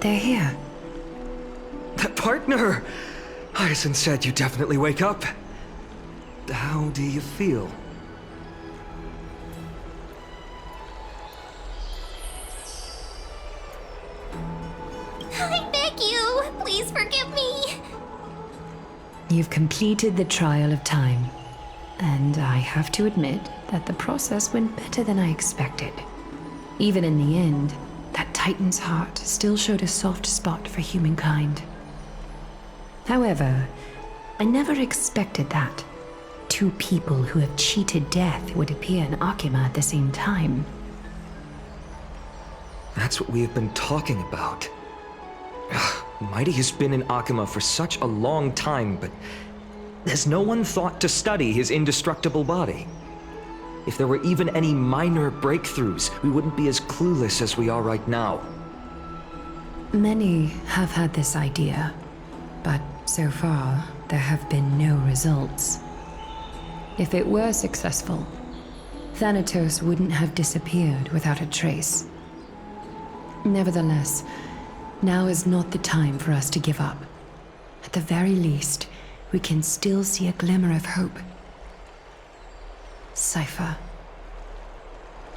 they're here. That partner! Hyacinth said you definitely wake up. How do you feel? I beg you, please forgive me. You've completed the trial of time, and I have to admit that the process went better than I expected. Even in the end, that Titan's heart still showed a soft spot for humankind. However, I never expected that two people who have cheated death would appear in Akima at the same time. That's what we have been talking about. Mighty has been in Akima for such a long time, but has no one thought to study his indestructible body? If there were even any minor breakthroughs, we wouldn't be as clueless as we are right now. Many have had this idea, but so far, there have been no results. If it were successful, Thanatos wouldn't have disappeared without a trace. Nevertheless, now is not the time for us to give up. At the very least, we can still see a glimmer of hope. Cypher.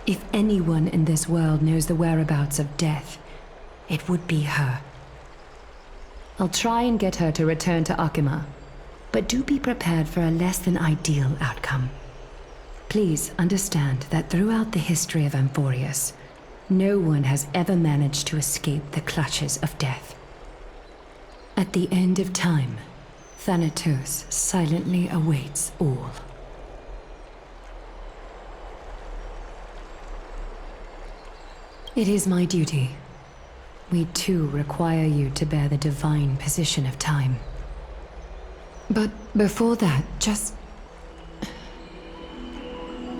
If anyone in this world knows the whereabouts of death, it would be her. I'll try and get her to return to Akima, but do be prepared for a less than ideal outcome. Please understand that throughout the history of Amphorius, no one has ever managed to escape the clutches of death. At the end of time, Thanatos silently awaits all. It is my duty. We too require you to bear the divine position of time. But before that, just...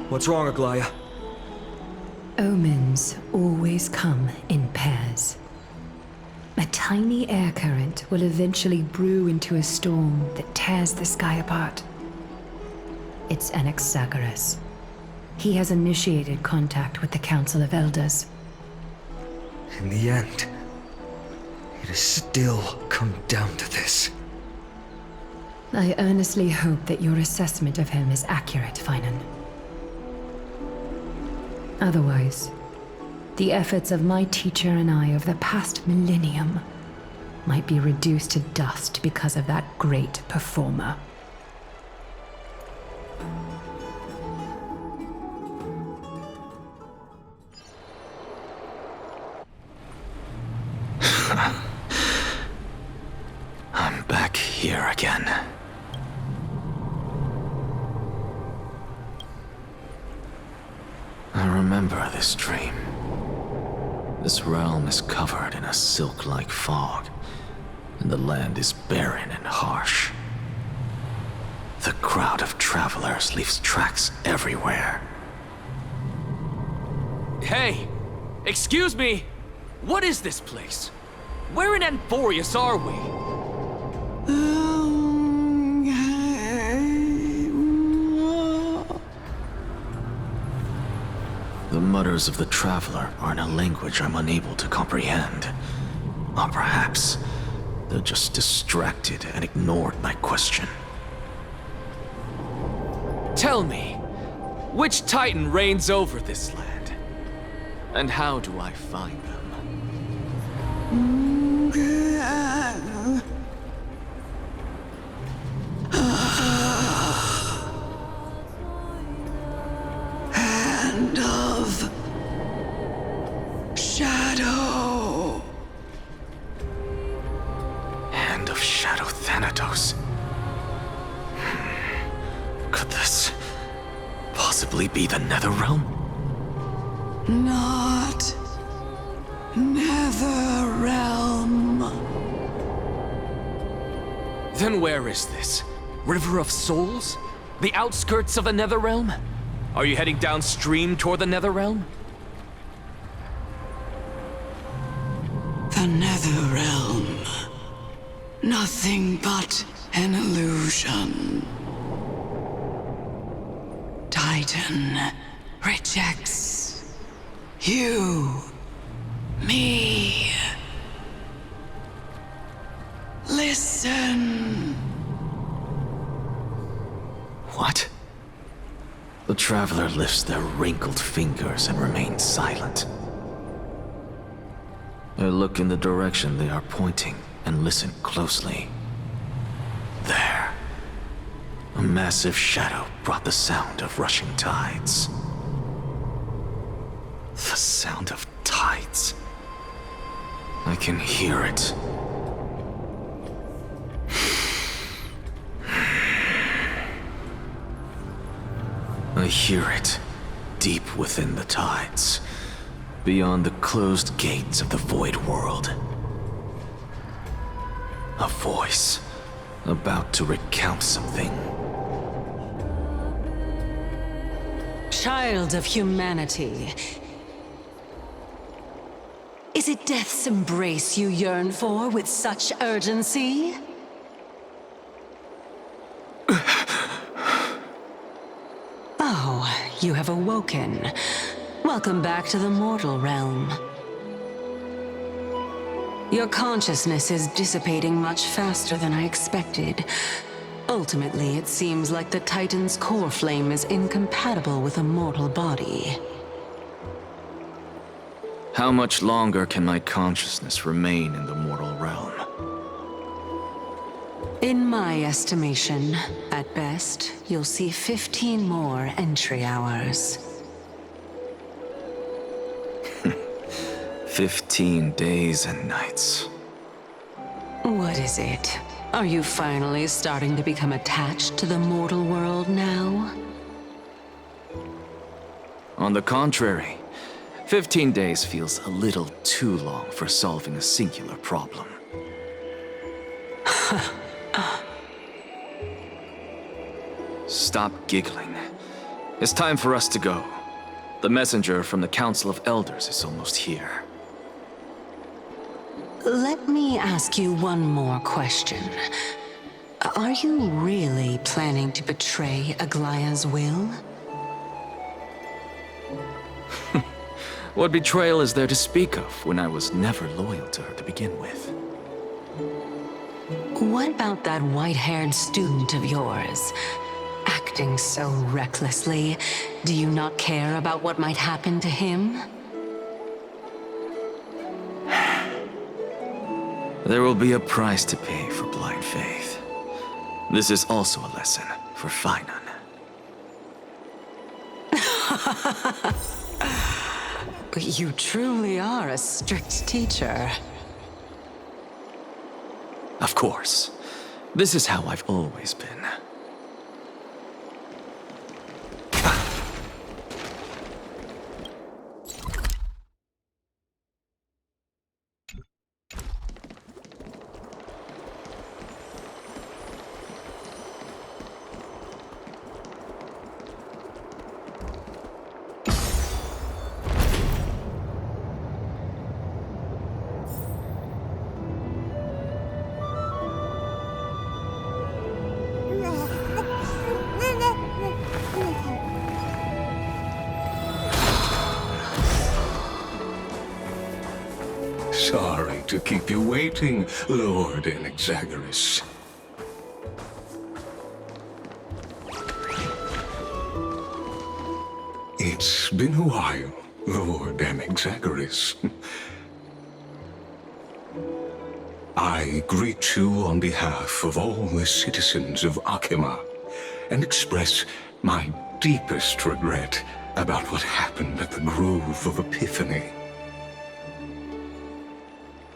What's wrong, Aglaya? Omens always come in pairs. A tiny air current will eventually brew into a storm that tears the sky apart. It's Anaxagoras. He has initiated contact with the Council of Elders. In the end, it has still come down to this. I earnestly hope that your assessment of him is accurate, Finan. Otherwise, the efforts of my teacher and I of the past millennium might be reduced to dust because of that great performer. I'm back here again. I remember this dream. This realm is covered in a silk-like fog, and the land is barren and harsh. The crowd of travelers leaves tracks everywhere. Hey! Excuse me! What is this place? Where in Amphorius are we? The mutters of the traveler are in a language I'm unable to comprehend. Or perhaps they're just distracted and ignored my question. Tell me, which Titan reigns over this land? And how do I find them? Hand of Shadow. Hand of Shadow Thanatos. Could this possibly be the Netherrealm? Not Netherrealm. Then where is this? River of Souls? The outskirts of the Netherrealm? Are you heading downstream toward the Netherrealm? The Netherrealm. Nothing but an illusion. Titan rejects you, me, traveler lifts their wrinkled fingers and remains silent. I look in the direction they are pointing and listen closely. There. A massive shadow brought the sound of rushing tides. The sound of tides. I can hear it. I hear it, deep within the tides, beyond the closed gates of the void world. A voice, about to recount something. Child of humanity. Is it death's embrace you yearn for with such urgency? Oh, you have awoken. Welcome back to the mortal realm. Your consciousness is dissipating much faster than I expected. Ultimately, it seems like the Titan's core flame is incompatible with a mortal body. How much longer can my consciousness remain in the mortal realm? In my estimation, at best, you'll see 15 more entry hours. 15 days and nights. What is it? Are you finally starting to become attached to the mortal world now? On the contrary, 15 days feels a little too long for solving a singular problem. Stop giggling. It's time for us to go. The messenger from the Council of Elders is almost here. Let me ask you one more question. Are you really planning to betray Aglaya's will? What betrayal is there to speak of when I was never loyal to her to begin with? What about that white-haired student of yours? Acting so recklessly, do you not care about what might happen to him? There will be a price to pay for blind faith. This is also a lesson for Finan. You truly are a strict teacher. Of course. This is how I've always been. Sorry to keep you waiting, Lord Inexagaris. It's been a while, Lord Inexagaris. I greet you on behalf of all the citizens of Akima and express my deepest regret about what happened at the Grove of Epiphany.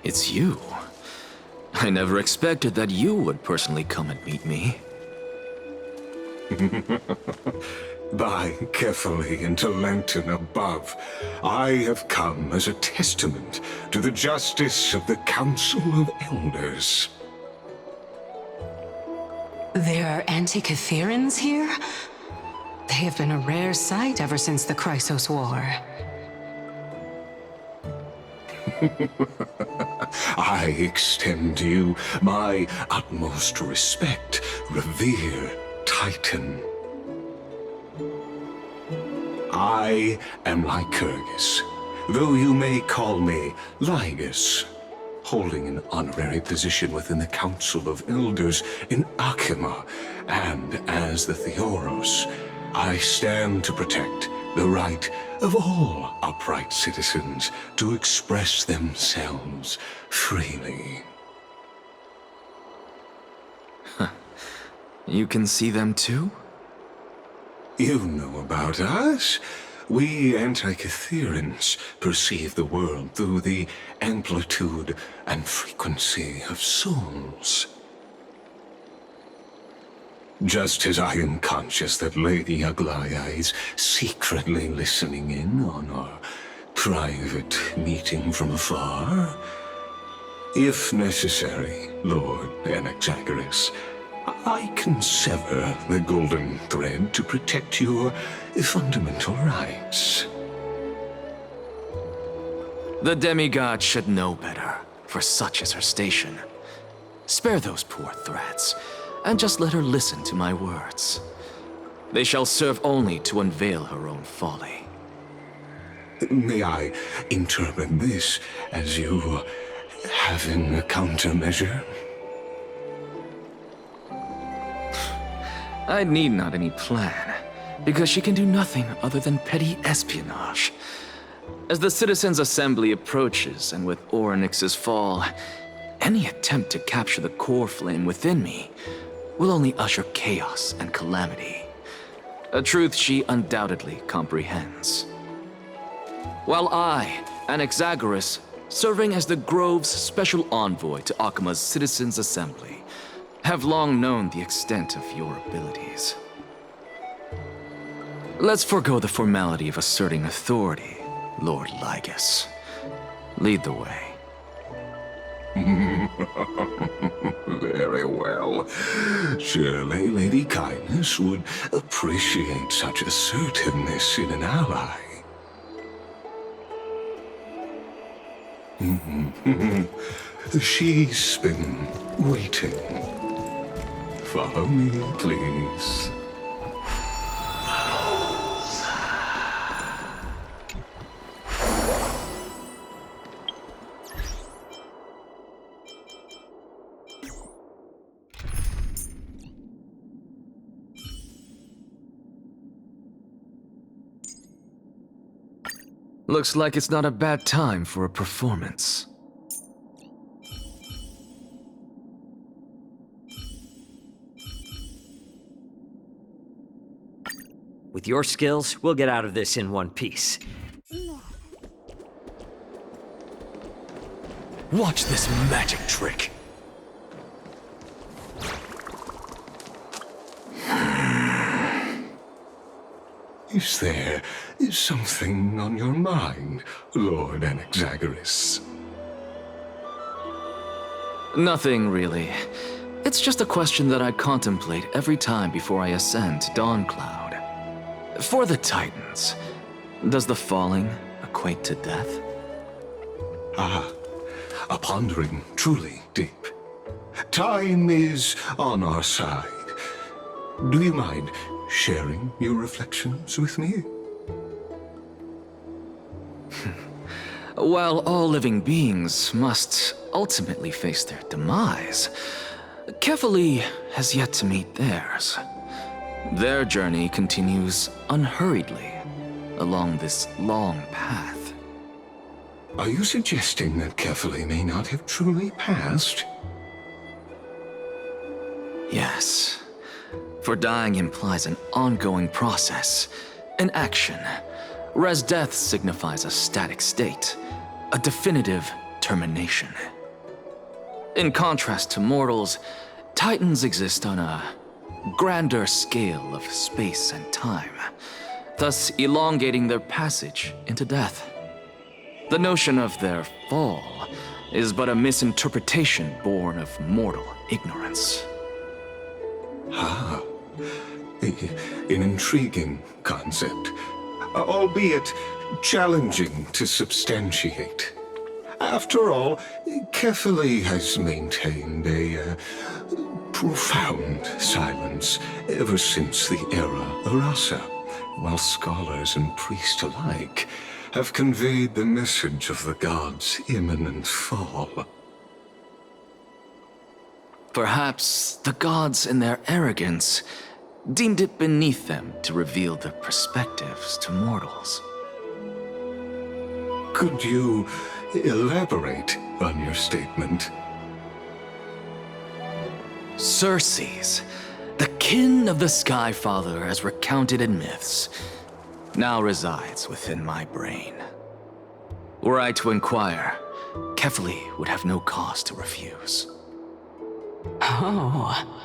It's you. I never expected that you would personally come and meet me. By carefully into Lenten above, I have come as a testament to the justice of the Council of Elders. There are Antikytherans here? They have been a rare sight ever since the Chrysos War. I extend to you my utmost respect, revere Titan. I am Lycurgus, though you may call me Lygus, holding an honorary position within the Council of Elders in Akima, and as the Theoros, I stand to protect the right of all upright citizens to express themselves freely. You can see them too? You know about us. We Antikytherians perceive the world through the amplitude and frequency of souls. Just as I am conscious that Lady Aglaya is secretly listening in on our private meeting from afar, if necessary, Lord Anaxagoras, I can sever the golden thread to protect your fundamental rights. The demigod should know better, for such is her station. Spare those poor threats, and just let her listen to my words. They shall serve only to unveil her own folly. May I interpret this as you having a countermeasure? I need not any plan, because she can do nothing other than petty espionage. As the Citizens' Assembly approaches, and with Orynyx's fall, any attempt to capture the core flame within me will only usher chaos and calamity. A truth she undoubtedly comprehends. While I, Anaxagoras, serving as the Grove's special envoy to Akima's Citizens' Assembly, have long known the extent of your abilities. Let's forego the formality of asserting authority, Lord Lygus. Lead the way. Very well. Surely Lady Kindness would appreciate such assertiveness in an ally. She's been waiting. Follow me, please. Looks like it's not a bad time for a performance. With your skills, we'll get out of this in one piece. Watch this magic trick. Is there something on your mind, Lord Anaxagoras? Nothing, really. It's just a question that I contemplate every time before I ascend to Dawncloud. For the Titans, does the falling equate to death? Ah, a pondering truly deep. Time is on our side. Do you mind sharing your reflections with me? While all living beings must ultimately face their demise, Kefali has yet to meet theirs. Their journey continues unhurriedly along this long path. Are you suggesting that Kefali may not have truly passed? Yes. For dying implies an ongoing process, an action, whereas death signifies a static state, a definitive termination. In contrast to mortals, Titans exist on a grander scale of space and time, thus elongating their passage into death. The notion of their fall is but a misinterpretation born of mortal ignorance. Ah, an intriguing concept, albeit challenging to substantiate. After all, Kefali has maintained a profound silence ever since the era Arasa, while scholars and priests alike have conveyed the message of the gods' imminent fall. Perhaps the gods, in their arrogance, deemed it beneath them to reveal their perspectives to mortals. Could you elaborate on your statement? Circes, the kin of the Sky Father as recounted in myths, now resides within my brain. Were I to inquire, Kefali would have no cause to refuse. Oh,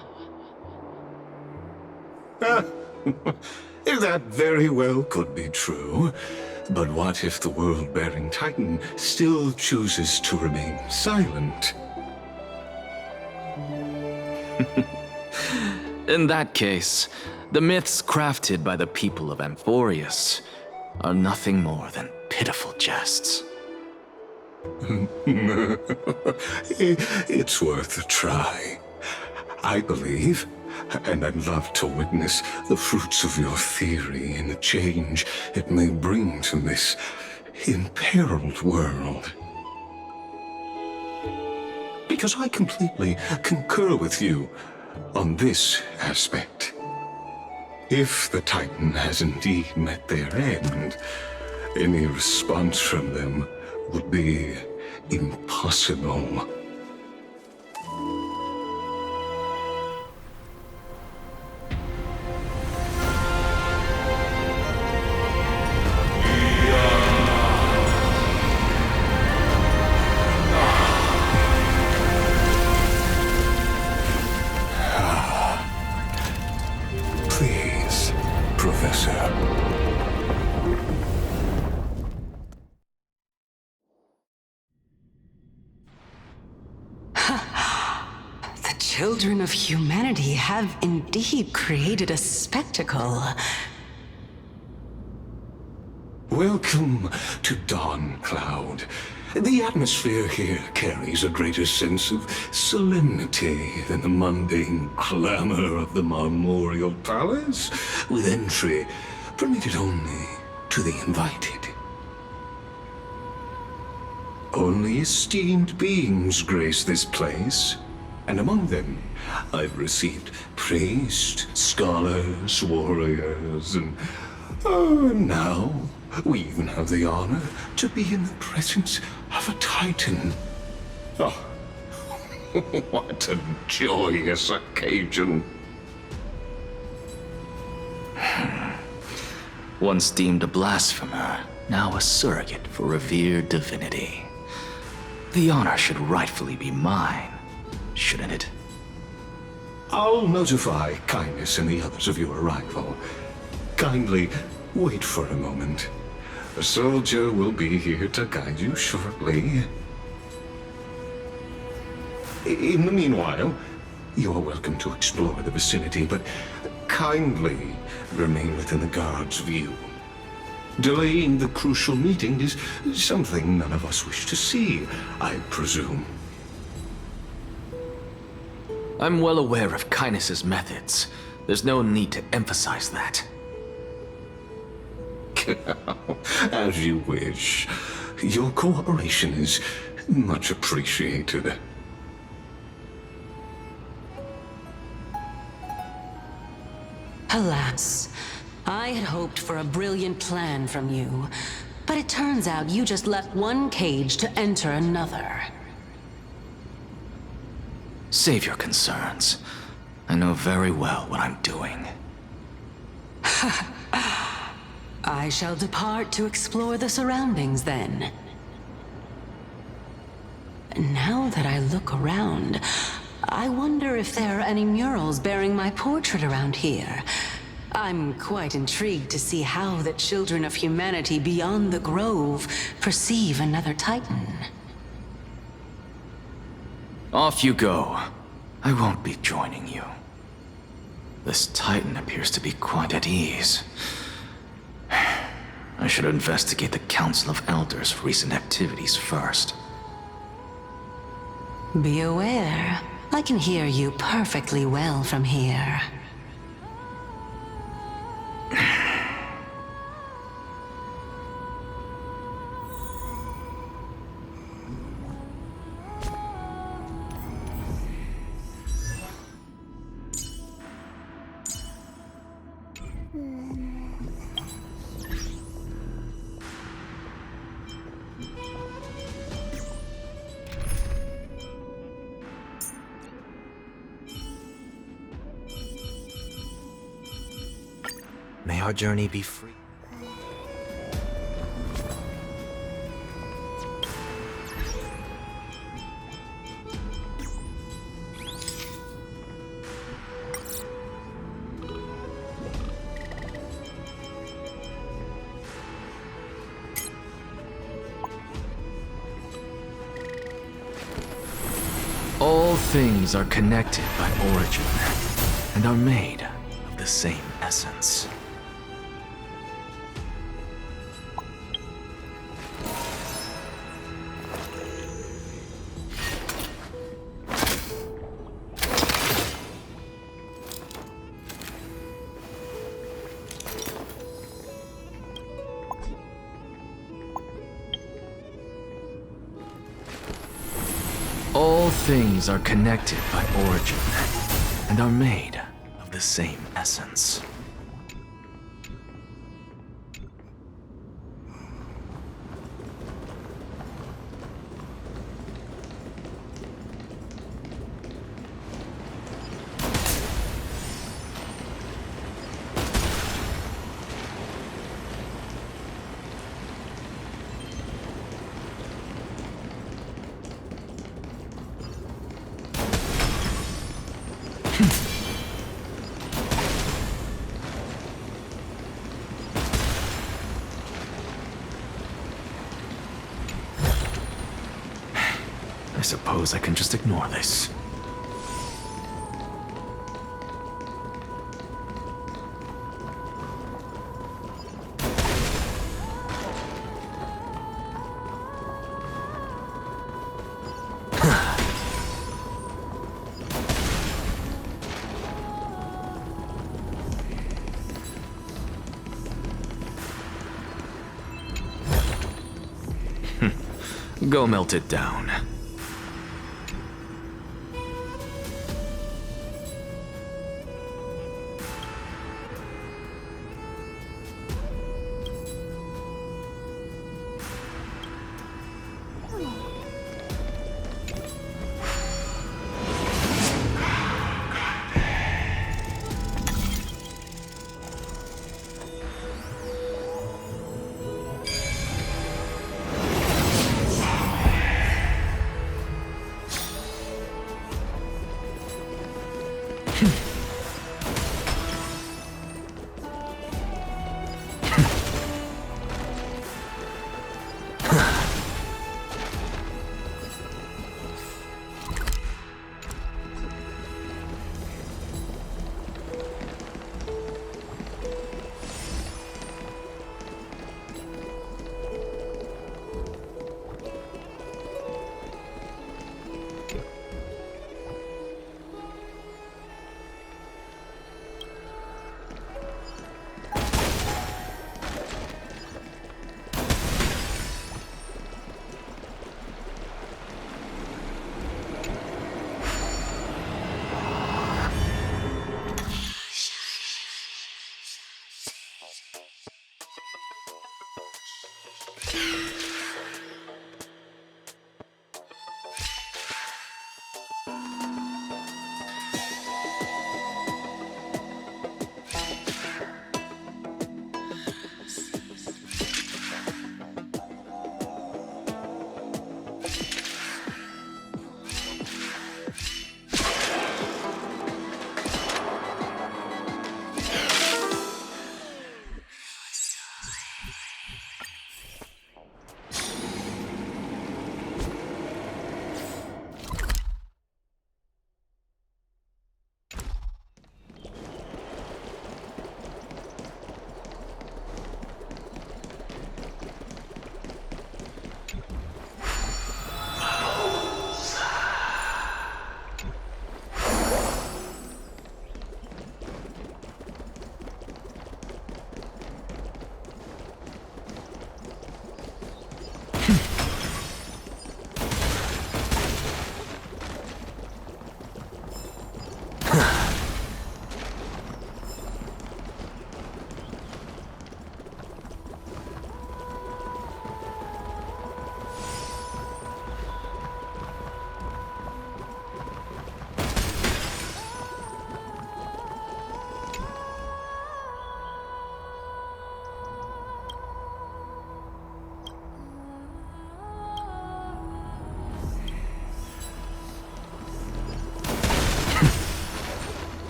That very well could be true. But what if the world-bearing Titan still chooses to remain silent? In that case, the myths crafted by the people of Amphorius are nothing more than pitiful jests. It's worth a try. I believe, and I'd love to witness the fruits of your theory and the change it may bring to this imperiled world. Because I completely concur with you on this aspect. If the Titan has indeed met their end, any response from them would be impossible. Please, Professor. the children of humanity have indeed created a spectacle. Welcome to Dawn Cloud. The atmosphere here carries a greater sense of solemnity than the mundane clamor of the Memorial Palace, with entry permitted only to the invited. Only esteemed beings grace this place, and among them I've received priests, scholars, warriors, and now we even have the honor to be in the presence of a Titan. Oh, what a joyous occasion. Once deemed a blasphemer, now a surrogate for revered divinity. The honor should rightfully be mine, shouldn't it? I'll notify Kindness and the others of your arrival. Kindly wait for a moment. A soldier will be here to guide you shortly. In the meanwhile, you are welcome to explore the vicinity, but kindly remain within the guard's view. Delaying the crucial meeting is something none of us wish to see, I presume. I'm well aware of Kindness's methods. There's no need to emphasize that. As you wish. Your cooperation is much appreciated. Alas, I had hoped for a brilliant plan from you, but it turns out you just left one cage to enter another. Save your concerns. I know very well what I'm doing. I shall depart to explore the surroundings then. Now that I look around, I wonder if there are any murals bearing my portrait around here. I'm quite intrigued to see how the children of humanity beyond the grove perceive another Titan. Off you go. I won't be joining you. This Titan appears to be quite at ease. I should investigate the Council of Elders' recent activities first. Be aware, I can hear you perfectly well from here. May our journey be free. All things are connected by origin, and are made of the same essence. All things are connected by origin, and are made of the same essence. I suppose I can just ignore this. Go melt it down.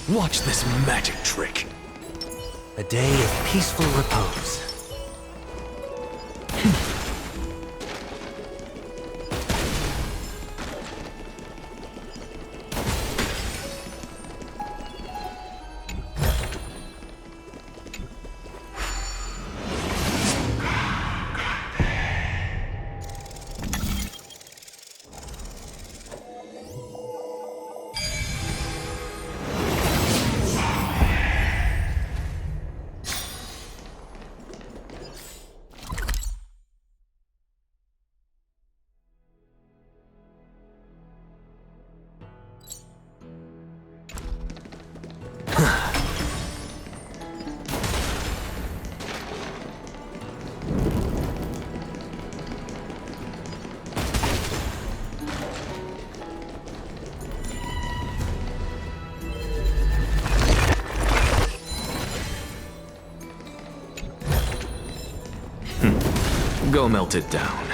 Watch this magic trick. A day of peaceful repose. Go melt it down.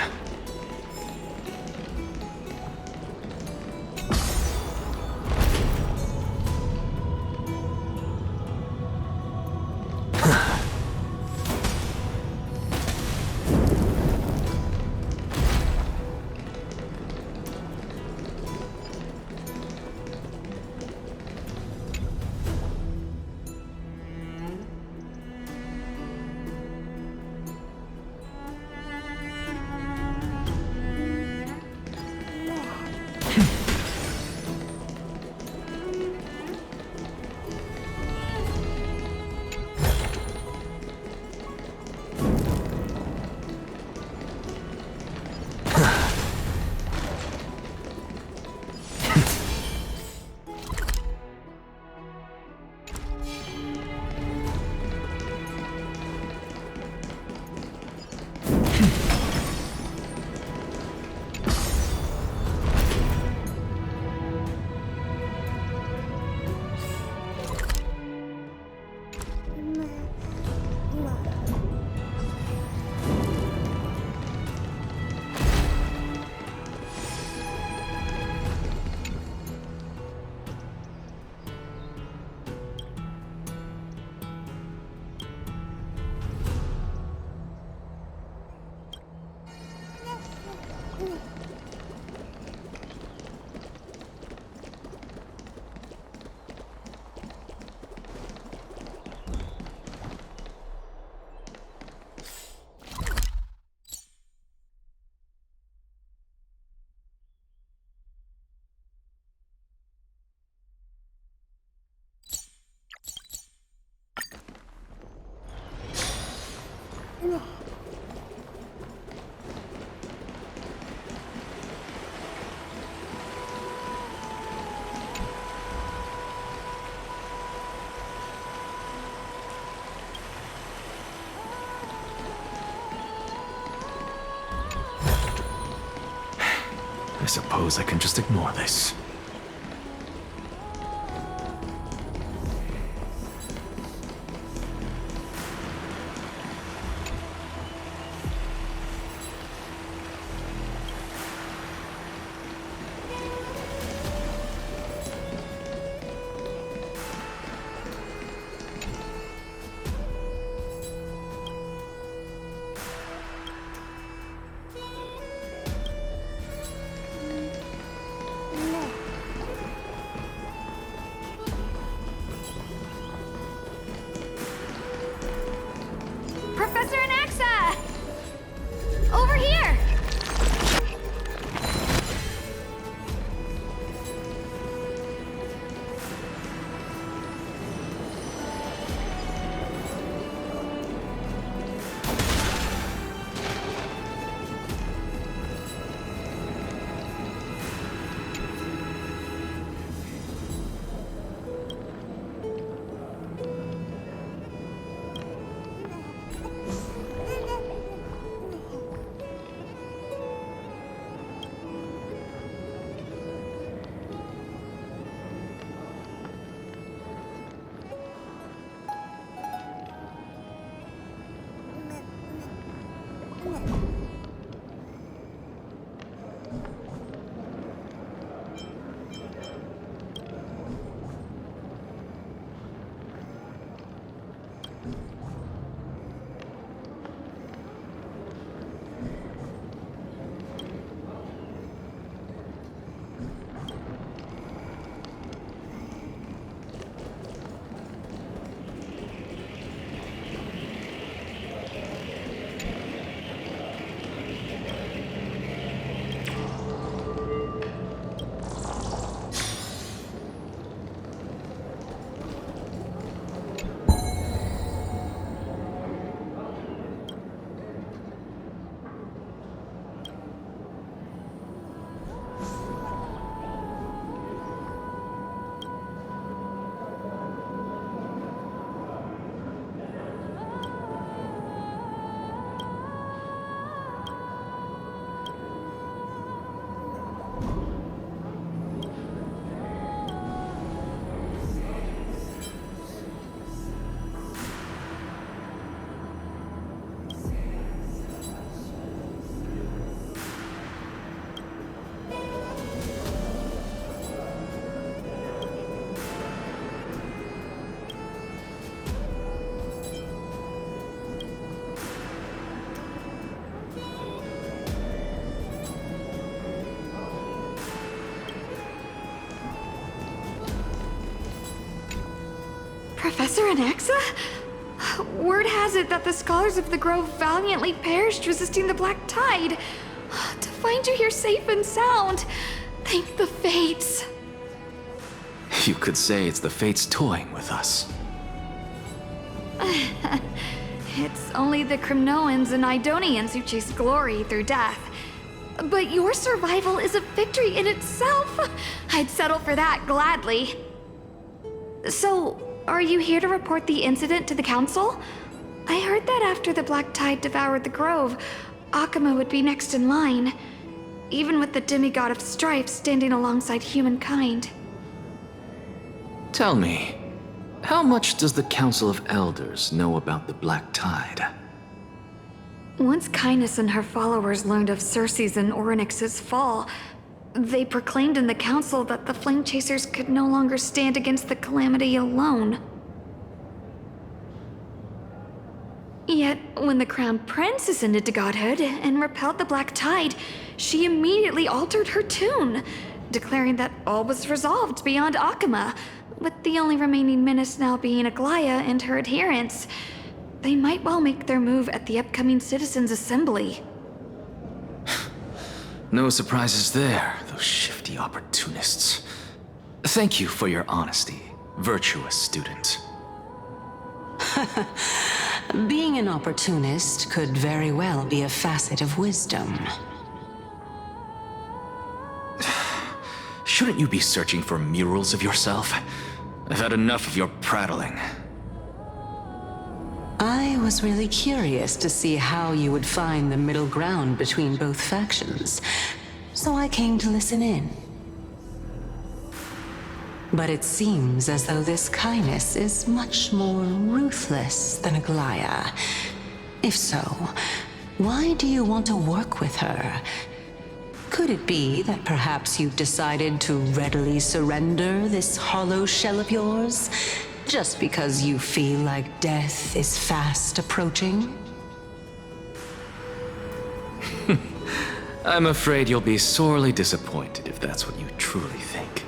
I suppose I can just ignore this. Professor Anaxa? Word has it that the scholars of the Grove valiantly perished resisting the Black Tide. To find you here safe and sound, thank the Fates. You could say it's the Fates toying with us. It's only the Crimnoans and Idonians who chase glory through death. But your survival is a victory in itself. I'd settle for that gladly. So, are you here to report the incident to the Council? I heard that after the Black Tide devoured the Grove, Akuma would be next in line, even with the demigod of strife standing alongside humankind. Tell me, how much does the Council of Elders know about the Black Tide? Once Kindness and her followers learned of Circe's and Orynyx's fall, they proclaimed in the council that the Flame Chasers could no longer stand against the calamity alone. Yet, when the Crown Prince ascended to godhood and repelled the Black Tide, she immediately altered her tune, declaring that all was resolved beyond Akuma, with the only remaining menace now being Aglaya and her adherents. They might well make their move at the upcoming Citizens' Assembly. No surprises there, those shifty opportunists. Thank you for your honesty, virtuous student. Being an opportunist could very well be a facet of wisdom. Shouldn't you be searching for murals of yourself? I've had enough of your prattling. I was really curious to see how you would find the middle ground between both factions, so I came to listen in. But it seems as though this Kindness is much more ruthless than Aglaya. If so, why do you want to work with her? Could it be that perhaps you've decided to readily surrender this hollow shell of yours? Just because you feel like death is fast approaching? I'm afraid you'll be sorely disappointed if that's what you truly think.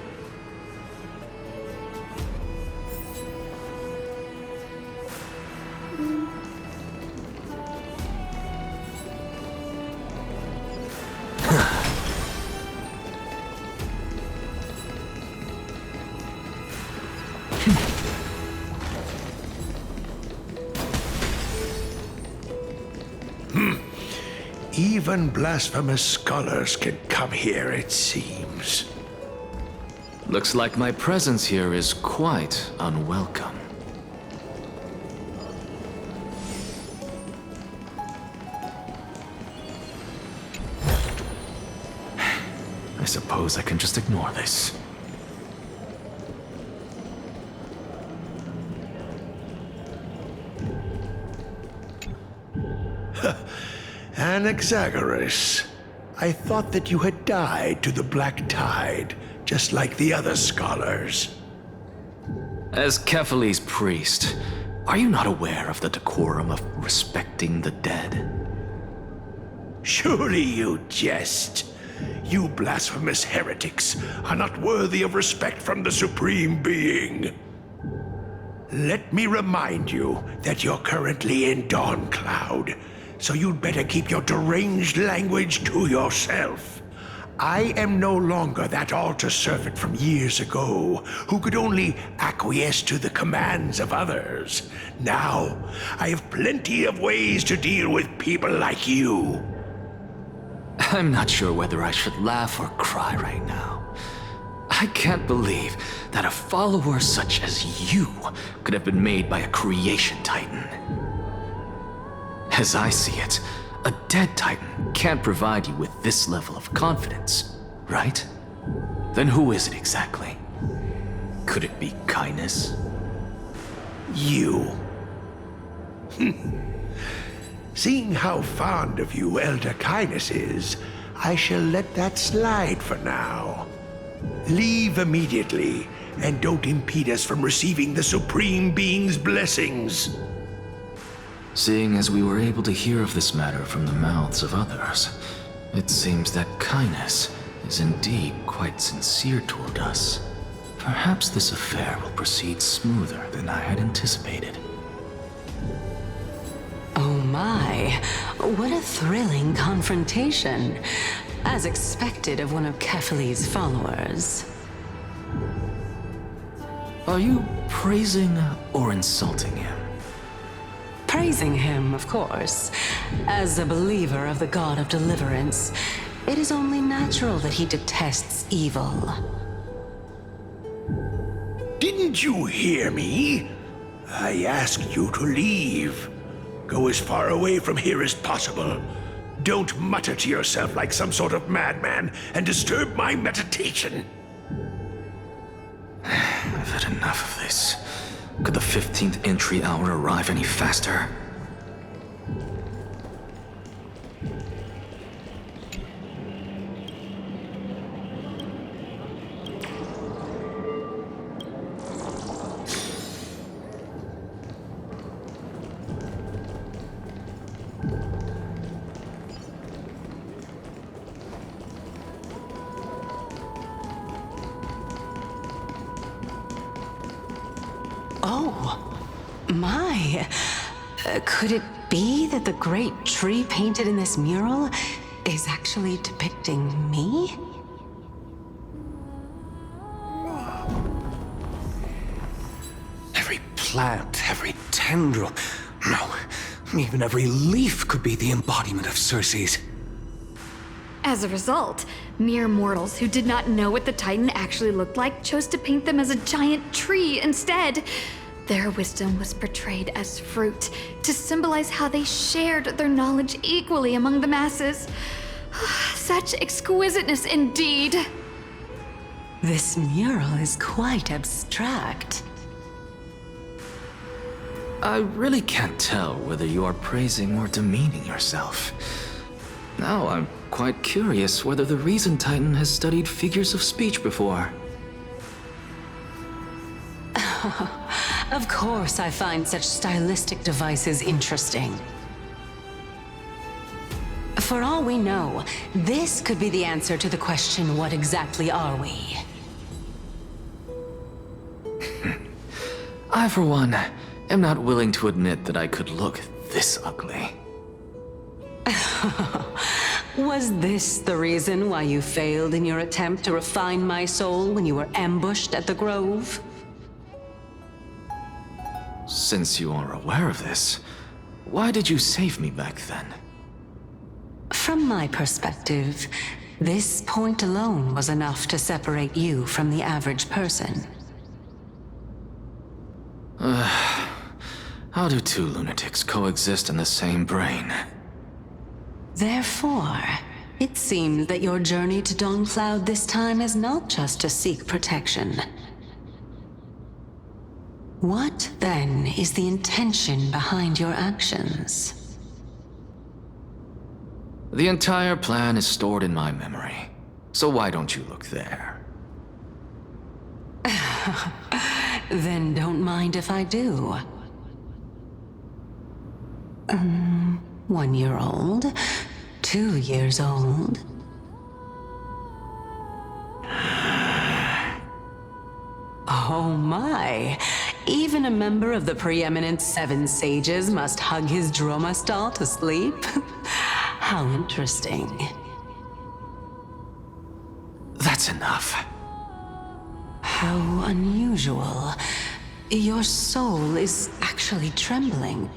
Even blasphemous scholars can come here, it seems. Looks like my presence here is quite unwelcome. I suppose I can just ignore this. Anaxagoras, I thought that you had died to the Black Tide, just like the other scholars. As Kephale's priest, are you not aware of the decorum of respecting the dead? Surely you jest. You blasphemous heretics are not worthy of respect from the Supreme Being. Let me remind you that you're currently in Dawn Cloud, so you'd better keep your deranged language to yourself. I am no longer that altar servant from years ago, who could only acquiesce to the commands of others. Now, I have plenty of ways to deal with people like you. I'm not sure whether I should laugh or cry right now. I can't believe that a follower such as you could have been made by a creation titan. As I see it, a dead titan can't provide you with this level of confidence, right? Then who is it exactly? Could it be Kindness? You. Seeing how fond of you Elder Kindness is, I shall let that slide for now. Leave immediately, and don't impede us from receiving the Supreme Being's blessings. Seeing as we were able to hear of this matter from the mouths of others, it seems that Kindness is indeed quite sincere toward us. Perhaps this affair will proceed smoother than I had anticipated. Oh my, what a thrilling confrontation. As expected of one of Kefali's followers. Are you praising or insulting him? Praising him, of course. As a believer of the God of Deliverance, it is only natural that he detests evil. Didn't you hear me? I asked you to leave. Go as far away from here as possible. Don't mutter to yourself like some sort of madman and disturb my meditation. I've had enough of this. Could the 15th entry hour arrive any faster? Oh, my. Could it be that the great tree painted in this mural is actually depicting me? Every plant, every tendril, no, even every leaf could be the embodiment of Circe's. As a result, mere mortals who did not know what the Titan actually looked like chose to paint them as a giant tree instead. Their wisdom was portrayed as fruit, to symbolize how they shared their knowledge equally among the masses. Such exquisiteness indeed. This mural is quite abstract. I really can't tell whether you are praising or demeaning yourself. Now I'm quite curious whether the Reason Titan has studied figures of speech before. Of course I find such stylistic devices interesting. For all we know, this could be the answer to the question, what exactly are we? I, for one, am not willing to admit that I could look this ugly. Was this the reason why you failed in your attempt to refine my soul when you were ambushed at the Grove? Since you are aware of this, why did you save me back then? From my perspective, this point alone was enough to separate you from the average person. How do two lunatics coexist in the same brain? Therefore, it seems that your journey to Dawnfloud this time is not just to seek protection. What, then, is the intention behind your actions? The entire plan is stored in my memory, so why don't you look there? Then don't mind if I do. 1 year old, 2 years old. Oh my! Even a member of the preeminent 7 sages must hug his droma stall to sleep? How interesting. That's enough. How unusual. Your soul is actually trembling.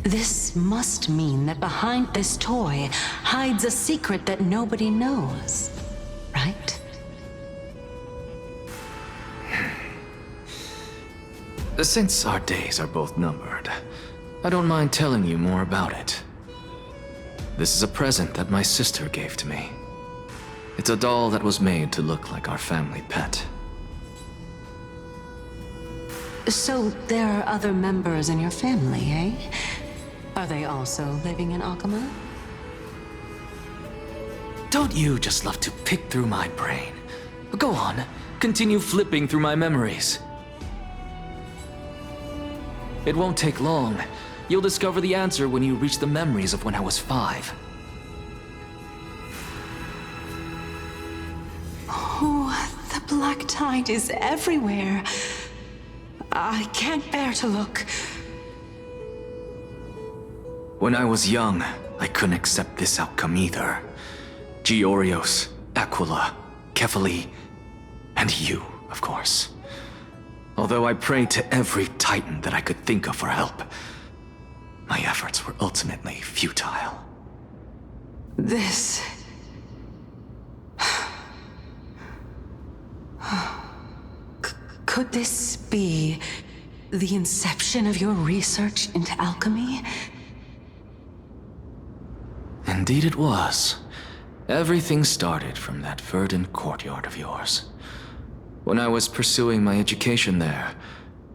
This must mean that behind this toy hides a secret that nobody knows, right? Since our days are both numbered, I don't mind telling you more about it. This is a present that my sister gave to me. It's a doll that was made to look like our family pet. So there are other members in your family, eh? Are they also living in Akama? Don't you just love to pick through my brain? Go on, continue flipping through my memories. It won't take long. You'll discover the answer when you reach the memories of when I was 5. Oh, the Black Hematite is everywhere. I can't bear to look. When I was young, I couldn't accept this outcome either. Georios, Aquila, Kefali, and you, of course. Although I prayed to every titan that I could think of for help, my efforts were ultimately futile. This... Could this be the inception of your research into alchemy? Indeed it was. Everything started from that verdant courtyard of yours. When I was pursuing my education there,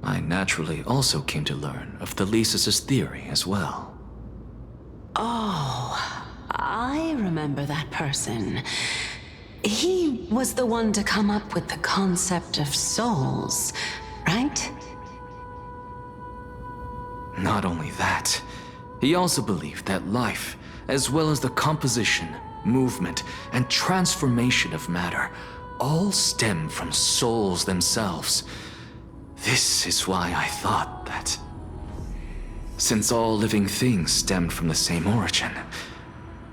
I naturally also came to learn of Thelesis' theory as well. Oh, I remember that person. He was the one to come up with the concept of souls, right? Not only that, he also believed that life, as well as the composition, movement, and transformation of matter, all stem from souls themselves. This is why I thought that, since all living things stemmed from the same origin,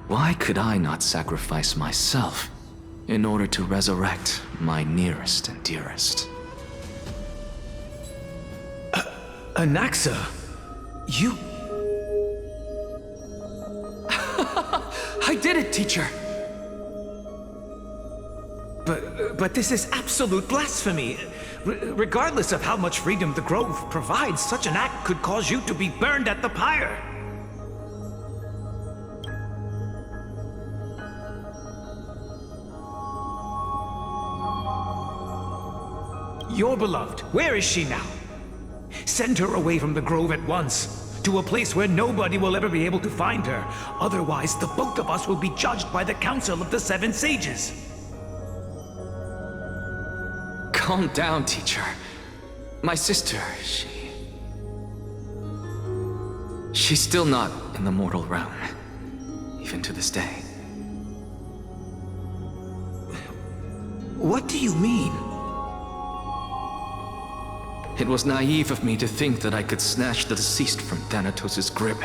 why could I not sacrifice myself in order to resurrect my nearest and dearest? Anaxa, you... I did it, teacher! But this is absolute blasphemy. Regardless of how much freedom the Grove provides, such an act could cause you to be burned at the pyre. Your beloved, where is she now? Send her away from the Grove at once, to a place where nobody will ever be able to find her. Otherwise, the both of us will be judged by the Council of the Seven Sages. Calm down, teacher. My sister, she's still not in the mortal realm, even to this day. What do you mean? It was naive of me to think that I could snatch the deceased from Thanatos' grip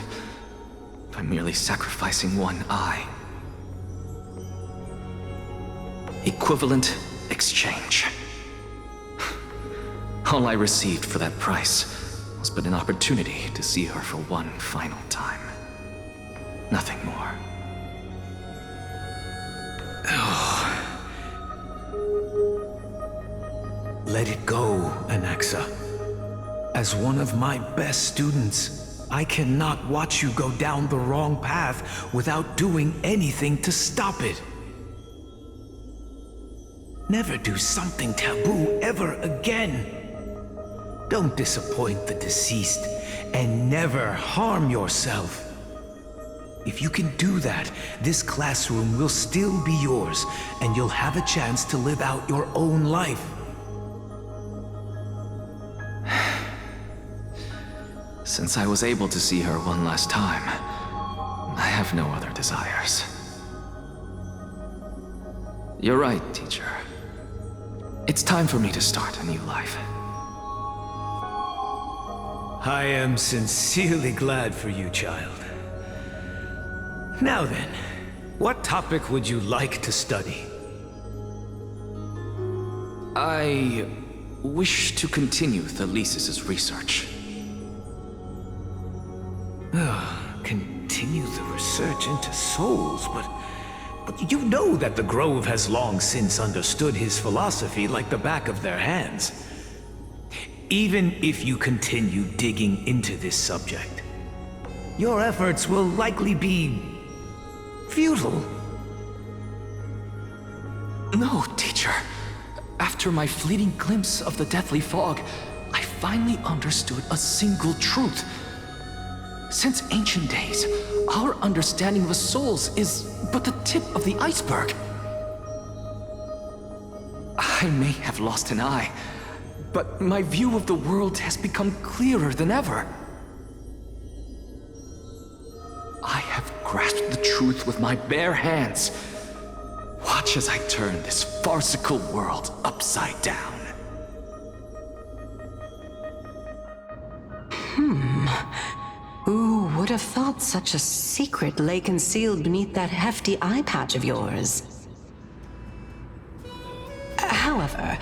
by merely sacrificing one eye. Equivalent exchange. All I received for that price was but an opportunity to see her for one final time. Nothing more. Let it go, Anaxa. As one of my best students, I cannot watch you go down the wrong path without doing anything to stop it. Never do something taboo ever again. Don't disappoint the deceased, and never harm yourself. If you can do that, this classroom will still be yours, and you'll have a chance to live out your own life. Since I was able to see her one last time, I have no other desires. You're right, teacher. It's time for me to start a new life. I am sincerely glad for you, child. Now then, what topic would you like to study? I wish to continue Thelesis' research. Continue the research into souls, but you know that the Grove has long since understood his philosophy like the back of their hands. Even if you continue digging into this subject, your efforts will likely be futile. No, teacher. After my fleeting glimpse of the deathly fog, I finally understood a single truth. Since ancient days, our understanding of the souls is but the tip of the iceberg. I may have lost an eye, but my view of the world has become clearer than ever. I have grasped the truth with my bare hands. What Watch as I turn this farcical world upside down. Who would have thought such a secret lay concealed beneath that hefty eye patch of yours? However,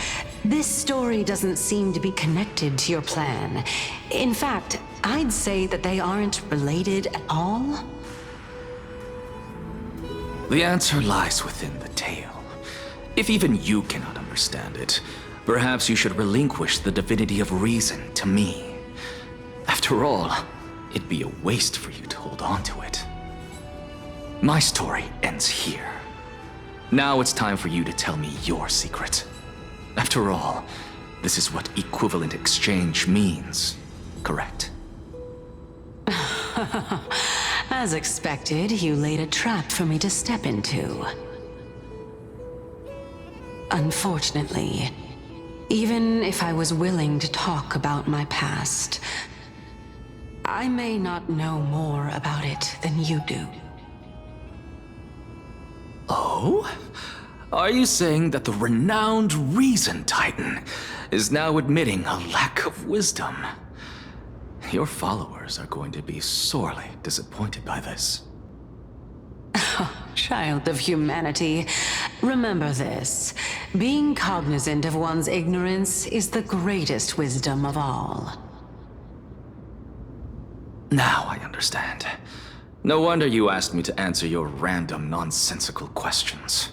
this story doesn't seem to be connected to your plan. In fact, I'd say that they aren't related at all. The answer lies within the tale. If even you cannot understand it, perhaps you should relinquish the divinity of reason to me. After all, it'd be a waste for you to hold on to it. My story ends here. Now it's time for you to tell me your secret. After all, this is what equivalent exchange means, correct? As expected, you laid a trap for me to step into. Unfortunately, even if I was willing to talk about my past, I may not know more about it than you do. Oh? Are you saying that the renowned Reason Titan is now admitting a lack of wisdom? Your followers are going to be sorely disappointed by this. Child of humanity, remember this. Being cognizant of one's ignorance is the greatest wisdom of all. Now I understand. No wonder you asked me to answer your random, nonsensical questions.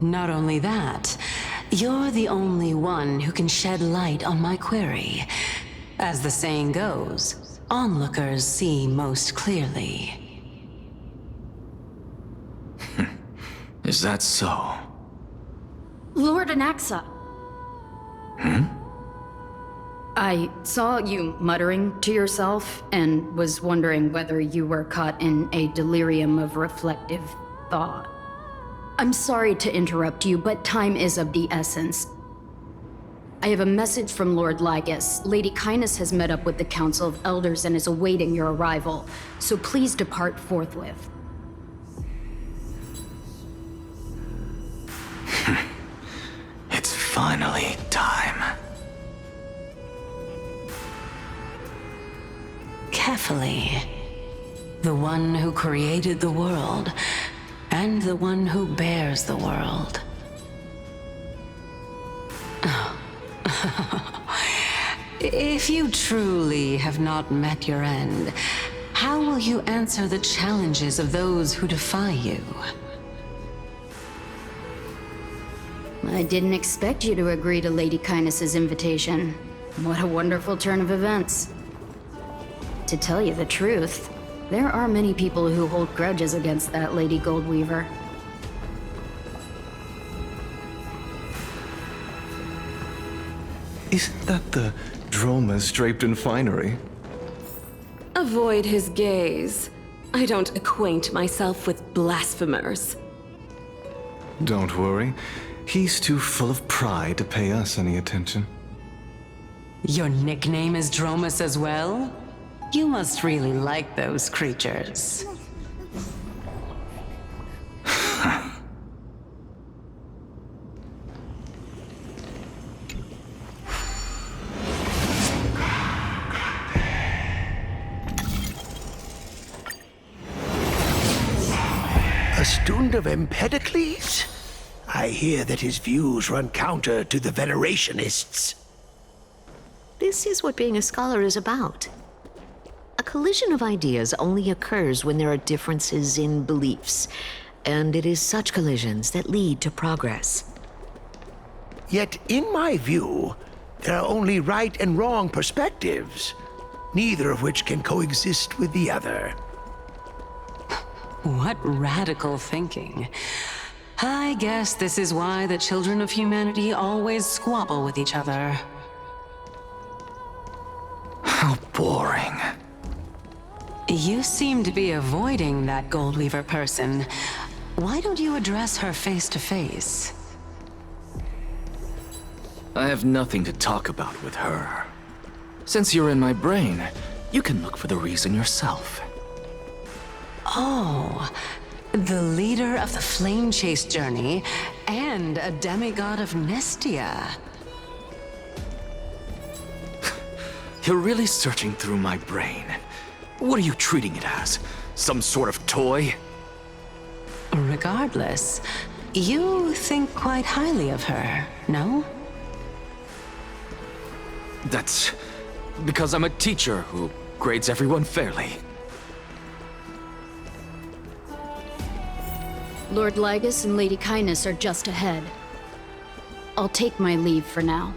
Not only that, you're the only one who can shed light on my query. As the saying goes, onlookers see most clearly. Is that so? Lord Anaxa. I saw you muttering to yourself and was wondering whether you were caught in a delirium of reflective thought. I'm sorry to interrupt you, but time is of the essence. I have a message from Lord Lygus. Lady Kindness has met up with the Council of Elders and is awaiting your arrival, so please depart forthwith. It's finally time. Carefully. The one who created the world, and the one who bears the world. If you truly have not met your end, how will you answer the challenges of those who defy you? I didn't expect you to agree to Lady Kindness's invitation. What a wonderful turn of events. To tell you the truth, there are many people who hold grudges against that Lady Goldweaver. Isn't that the Dromas draped in finery? Avoid his gaze. I don't acquaint myself with blasphemers. Don't worry. He's too full of pride to pay us any attention. Your nickname is Dromas as well? You must really like those creatures. A student of Empedocles? I hear that his views run counter to the Venerationists. This is what being a scholar is about. A collision of ideas only occurs when there are differences in beliefs, and it is such collisions that lead to progress. Yet, in my view, there are only right and wrong perspectives, neither of which can coexist with the other. What radical thinking. I guess this is why the children of humanity always squabble with each other. How boring. You seem to be avoiding that Goldweaver person. Why don't you address her face to face? I have nothing to talk about with her. Since you're in my brain, you can look for the reason yourself. Oh, The leader of the Flame Chase journey, and a demigod of Nestia. You're really searching through my brain. What are you treating it as? Some sort of toy? Regardless, you think quite highly of her, no? That's because I'm a teacher who grades everyone fairly. Lord Lygus and Lady Kindness are just ahead. I'll take my leave for now.